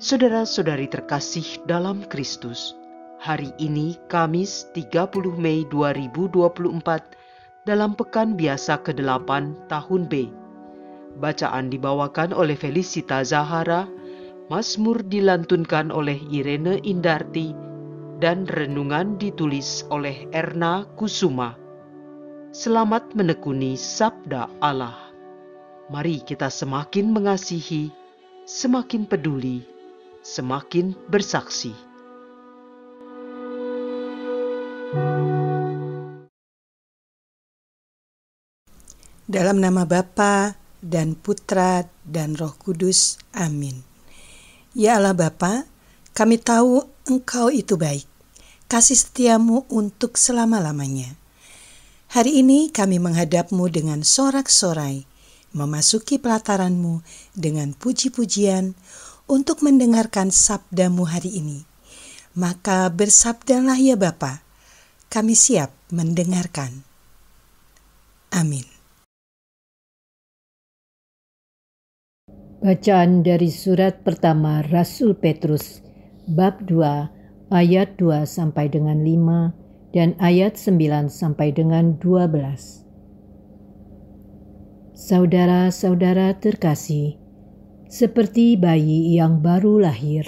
Saudara-saudari terkasih dalam Kristus, hari ini Kamis 30 Mei 2024 dalam Pekan Biasa ke-8 tahun B. Bacaan dibawakan oleh Felicita Zahara, Mazmur dilantunkan oleh Irene Indarti, dan renungan ditulis oleh Erna Kusuma. Selamat menekuni Sabda Allah. Mari kita semakin mengasihi, semakin peduli, semakin bersaksi. Dalam nama Bapa dan Putra dan Roh Kudus. Amin. Ya Allah Bapa, kami tahu Engkau itu baik. Kasih setiamu untuk selama-lamanya. Hari ini kami menghadap-Mu dengan sorak-sorai, memasuki pelataran-Mu dengan puji-pujian untuk mendengarkan sabda-Mu hari ini. Maka bersabdalah ya Bapa, kami siap mendengarkan. Amin. Bacaan dari surat pertama Rasul Petrus, bab 2, ayat 2 sampai dengan 5 dan ayat 9 sampai dengan 12. Saudara-saudara terkasih, seperti bayi yang baru lahir,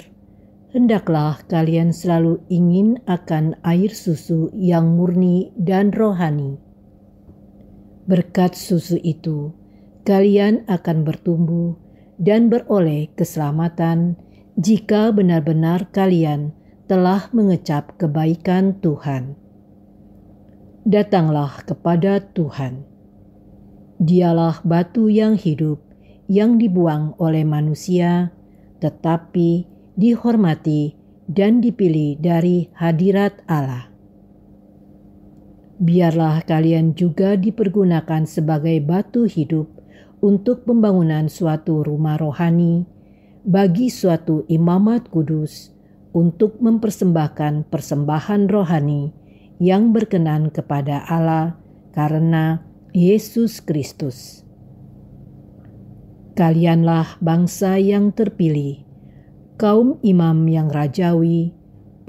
hendaklah kalian selalu ingin akan air susu yang murni dan rohani. Berkat susu itu, kalian akan bertumbuh dan beroleh keselamatan jika benar-benar kalian telah mengecap kebaikan Tuhan. Datanglah kepada Tuhan. Dialah batu yang hidup yang dibuang oleh manusia, tetapi dihormati dan dipilih dari hadirat Allah. Biarlah kalian juga dipergunakan sebagai batu hidup untuk pembangunan suatu rumah rohani, bagi suatu imamat kudus, untuk mempersembahkan persembahan rohani yang berkenan kepada Allah karena Yesus Kristus. Kalianlah bangsa yang terpilih, kaum imam yang rajawi,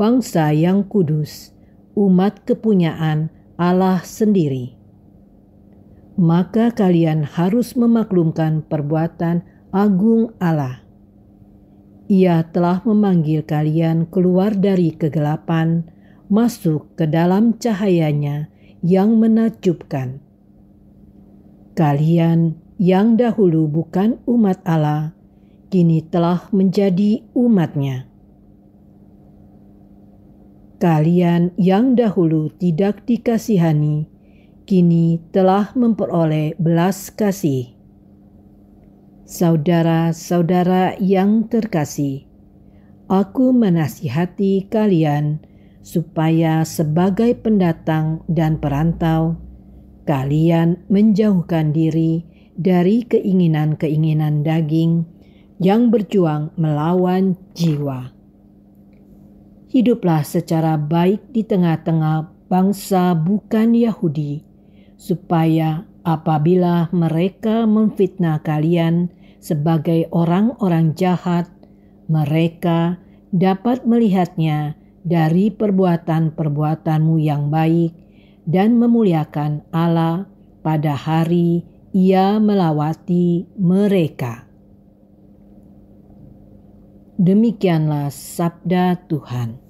bangsa yang kudus, umat kepunyaan Allah sendiri. Maka kalian harus memaklumkan perbuatan agung Allah. Ia telah memanggil kalian keluar dari kegelapan, masuk ke dalam cahayanya yang menakjubkan. Kalian yang dahulu bukan umat Allah, kini telah menjadi umat-Nya. Kalian yang dahulu tidak dikasihani, kini telah memperoleh belas kasih. Saudara-saudara yang terkasih, aku menasihati kalian supaya sebagai pendatang dan perantau, kalian menjauhkan diri dari keinginan-keinginan daging yang berjuang melawan jiwa. Hiduplah secara baik di tengah-tengah bangsa bukan Yahudi, supaya apabila mereka memfitnah kalian sebagai orang-orang jahat, mereka dapat melihatnya dari perbuatan-perbuatanmu yang baik dan memuliakan Allah pada hari Ia melawati mereka. Demikianlah sabda Tuhan.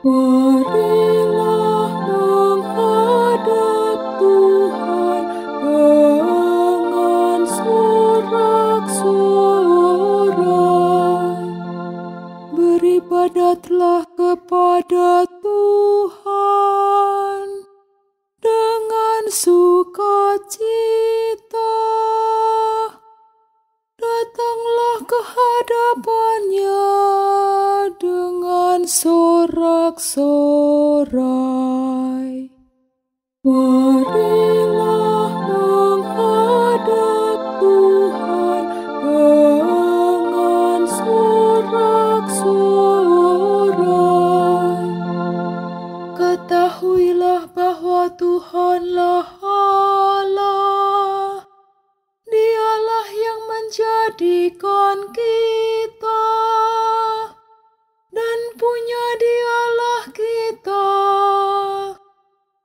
Marilah menghadap Tuhan dengan sorak-sorai, beribadatlah kepada Tuhan dengan sukacita. Datanglah ke hadapan-Nya dengan sorak-sorai. Marilah menghadap Tuhan dengan Tuhanlah Allah. Dialah yang menjadikan kita, dan punya Dialah kita.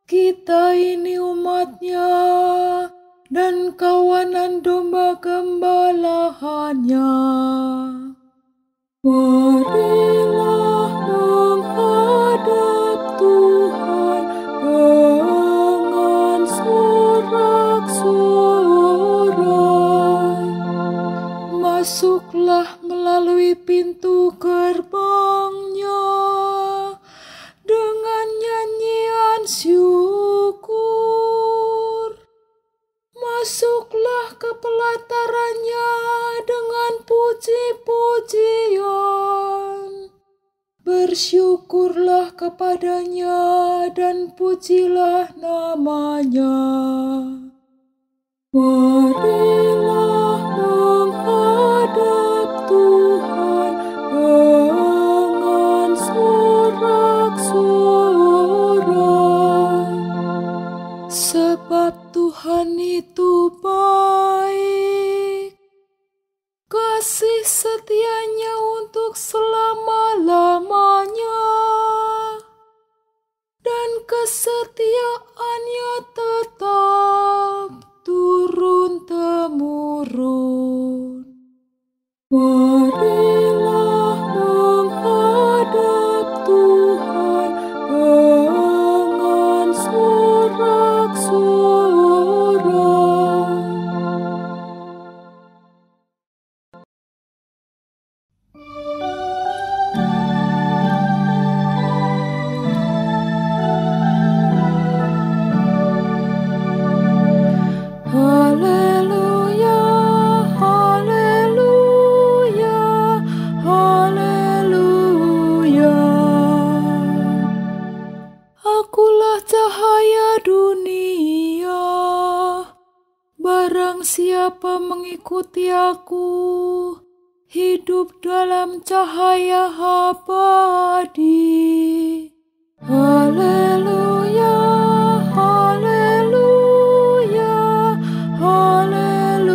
Kita ini umat-Nya dan kawanan domba gembalaannya. Marilah menghadap Tuhan dengan sorak-sorai. Masuklah melalui pintu gerbang-Nya dengan nyanyian syukur. Masuklah ke pelataran-Nya dengan puji-pujian. Bersyukurlah kepada-Nya dan pujilah nama-Nya. Marilah menghadap Tuhan dengan sorak-sorai. Sebab Tuhan itu baik, kasih setia-Nya untuk selama-lamanya, dan kesetiaan-Nya tetap turun-temurun. Marilah menghadap Tuhan dengan sorak-sorai. Haleluya, haleluya, haleluya. Akulah cahaya dunia. Barang siapa mengikuti Aku, hidup dalam cahaya abadi. Haleluya, haleluya, haleluya.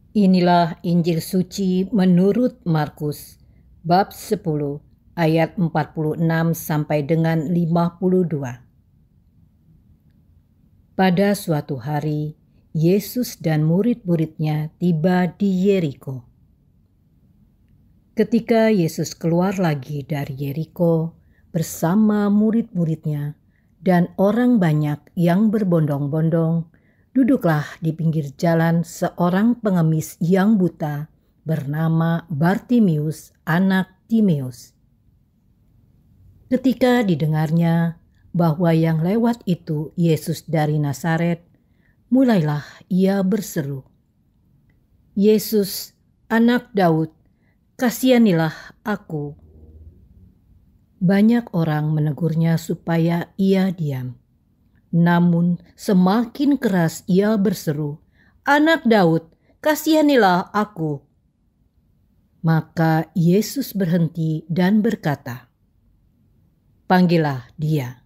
Inilah Injil suci menurut Markus, bab 10, ayat 46 sampai dengan 52. Pada suatu hari, Yesus dan murid-muridnya tiba di Yeriko. Ketika Yesus keluar lagi dari Yeriko bersama murid-muridnya dan orang banyak yang berbondong-bondong, duduklah di pinggir jalan seorang pengemis yang buta bernama Bartimius, anak Timeus. Ketika didengarnya bahwa yang lewat itu Yesus dari Nazaret, mulailah ia berseru, "Yesus, anak Daud, kasihanilah aku." Banyak orang menegurnya supaya ia diam. Namun semakin keras ia berseru, "Anak Daud, kasihanilah aku." Maka Yesus berhenti dan berkata, "Panggillah dia."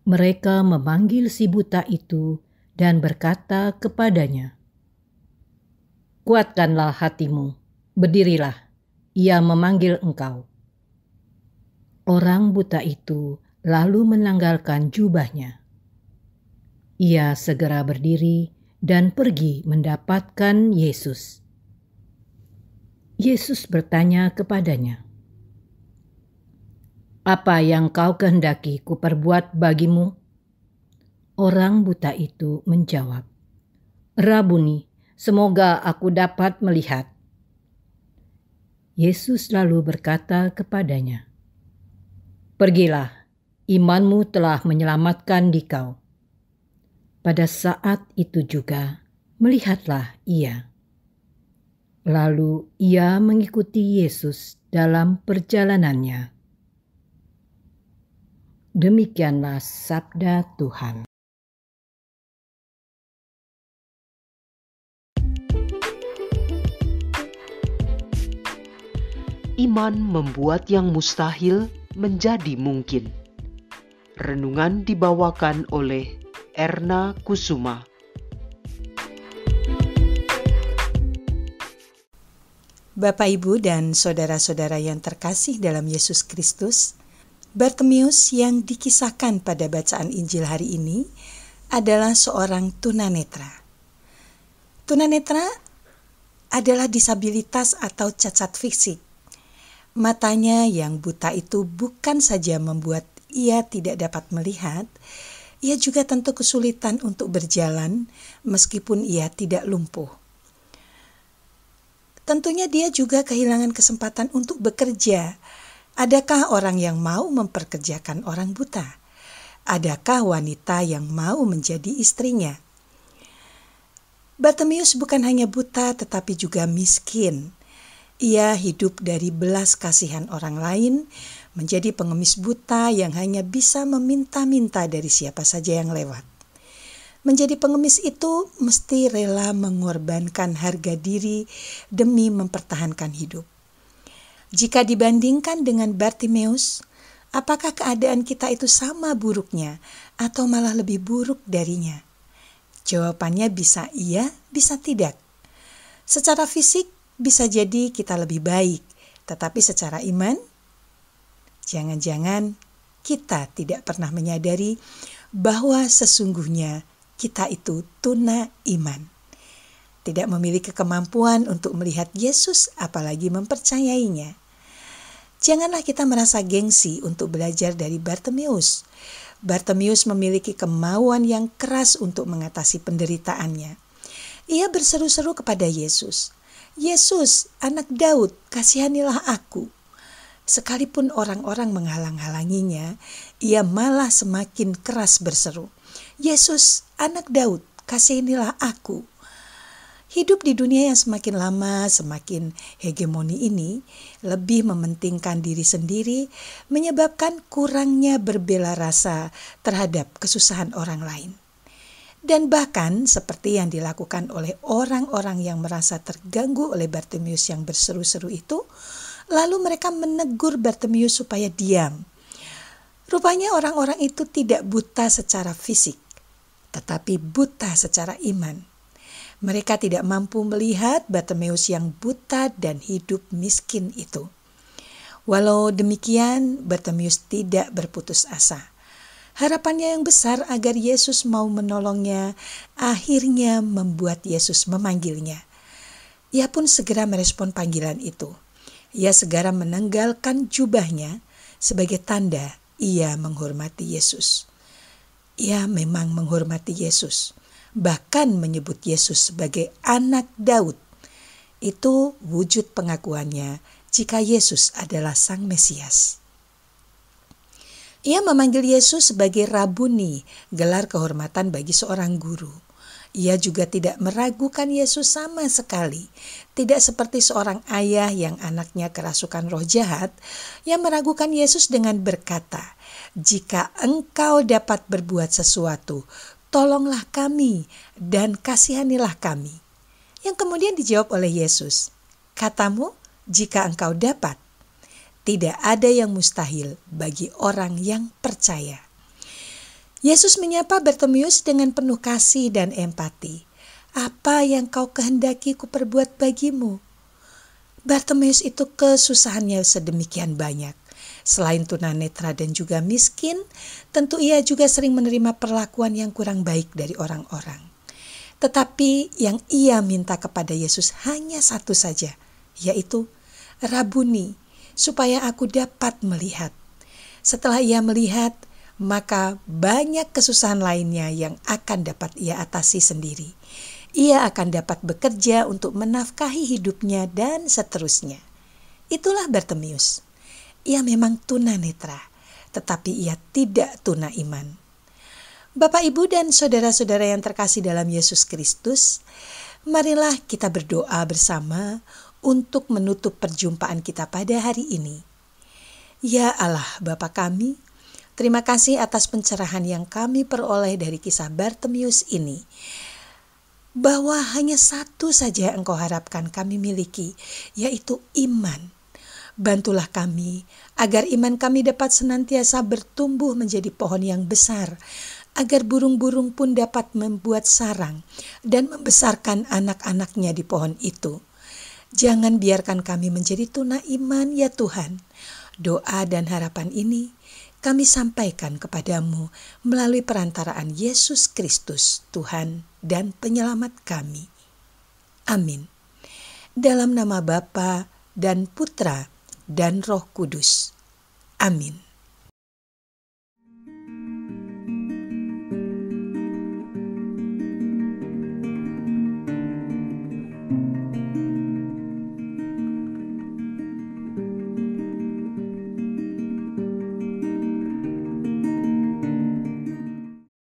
Mereka memanggil si buta itu dan berkata kepadanya, "Kuatkanlah hatimu, berdirilah, ia memanggil engkau." Orang buta itu lalu menanggalkan jubahnya. Ia segera berdiri dan pergi mendapatkan Yesus. Yesus bertanya kepadanya, "Apa yang kau kehendaki kuperbuat bagimu?" Orang buta itu menjawab, "Rabuni, semoga aku dapat melihat." Yesus lalu berkata kepadanya, "Pergilah, imanmu telah menyelamatkan dikau." Pada saat itu juga melihatlah ia. Lalu ia mengikuti Yesus dalam perjalanannya. Demikianlah sabda Tuhan. Iman membuat yang mustahil menjadi mungkin. Renungan dibawakan oleh Erna Kusuma. Bapak, Ibu, dan saudara-saudara yang terkasih dalam Yesus Kristus, Bartimeus yang dikisahkan pada bacaan Injil hari ini adalah seorang tunanetra. Tunanetra adalah disabilitas atau cacat fisik. Matanya yang buta itu bukan saja membuat ia tidak dapat melihat, ia juga tentu kesulitan untuk berjalan meskipun ia tidak lumpuh. Tentunya dia juga kehilangan kesempatan untuk bekerja. Adakah orang yang mau memperkerjakan orang buta? Adakah wanita yang mau menjadi istrinya? Bartimeus bukan hanya buta tetapi juga miskin. Ia hidup dari belas kasihan orang lain, menjadi pengemis buta yang hanya bisa meminta-minta dari siapa saja yang lewat. Menjadi pengemis itu mesti rela mengorbankan harga diri demi mempertahankan hidup. Jika dibandingkan dengan Bartimeus, apakah keadaan kita itu sama buruknya atau malah lebih buruk darinya? Jawabannya bisa iya, bisa tidak. Secara fisik bisa jadi kita lebih baik, tetapi secara iman, jangan-jangan kita tidak pernah menyadari bahwa sesungguhnya kita itu tuna iman. Tidak memiliki kemampuan untuk melihat Yesus, apalagi mempercayainya. Janganlah kita merasa gengsi untuk belajar dari Bartimeus. Bartimeus memiliki kemauan yang keras untuk mengatasi penderitaannya. Ia berseru-seru kepada Yesus, "Yesus, anak Daud, kasihanilah aku." Sekalipun orang-orang menghalang-halanginya, ia malah semakin keras berseru, "Yesus, anak Daud, kasihanilah aku." Hidup di dunia yang semakin lama semakin hegemoni ini lebih mementingkan diri sendiri, menyebabkan kurangnya berbela rasa terhadap kesusahan orang lain. Dan bahkan seperti yang dilakukan oleh orang-orang yang merasa terganggu oleh Bartimeus yang berseru-seru itu, lalu mereka menegur Bartimeus supaya diam. Rupanya orang-orang itu tidak buta secara fisik, tetapi buta secara iman. Mereka tidak mampu melihat Bartimeus yang buta dan hidup miskin itu. Walau demikian, Bartimeus tidak berputus asa. Harapannya yang besar agar Yesus mau menolongnya akhirnya membuat Yesus memanggilnya. Ia pun segera merespon panggilan itu. Ia segera menanggalkan jubahnya sebagai tanda ia menghormati Yesus. Ia memang menghormati Yesus, bahkan menyebut Yesus sebagai anak Daud. Itu wujud pengakuannya jika Yesus adalah Sang Mesias. Ia memanggil Yesus sebagai Rabuni, gelar kehormatan bagi seorang guru. Ia juga tidak meragukan Yesus sama sekali. Tidak seperti seorang ayah yang anaknya kerasukan roh jahat, yang meragukan Yesus dengan berkata, "Jika engkau dapat berbuat sesuatu, tolonglah kami dan kasihanilah kami." Yang kemudian dijawab oleh Yesus, "Katamu, jika engkau dapat." Tidak ada yang mustahil bagi orang yang percaya. Yesus menyapa Bartimeus dengan penuh kasih dan empati. "Apa yang kau kehendaki kuperbuat bagimu?" Bartimeus itu kesusahannya sedemikian banyak. Selain tunanetra dan juga miskin, tentu ia juga sering menerima perlakuan yang kurang baik dari orang-orang. Tetapi yang ia minta kepada Yesus hanya satu saja, yaitu, "Rabuni, supaya aku dapat melihat." Setelah ia melihat, maka banyak kesusahan lainnya yang akan dapat ia atasi sendiri. Ia akan dapat bekerja untuk menafkahi hidupnya dan seterusnya. Itulah Bartimeus. Ia memang tunanetra, tetapi ia tidak tuna iman. Bapak, Ibu, dan saudara-saudara yang terkasih dalam Yesus Kristus, marilah kita berdoa bersama untuk menutup perjumpaan kita pada hari ini. Ya Allah Bapa kami, terima kasih atas pencerahan yang kami peroleh dari kisah Bartimeus ini, bahwa hanya satu saja Engkau harapkan kami miliki, yaitu iman. Bantulah kami agar iman kami dapat senantiasa bertumbuh menjadi pohon yang besar, agar burung-burung pun dapat membuat sarang dan membesarkan anak-anaknya di pohon itu. Jangan biarkan kami menjadi tuna iman ya Tuhan. Doa dan harapan ini kami sampaikan kepadamu melalui perantaraan Yesus Kristus, Tuhan dan Penyelamat kami. Amin. Dalam nama Bapa dan Putra dan Roh Kudus. Amin.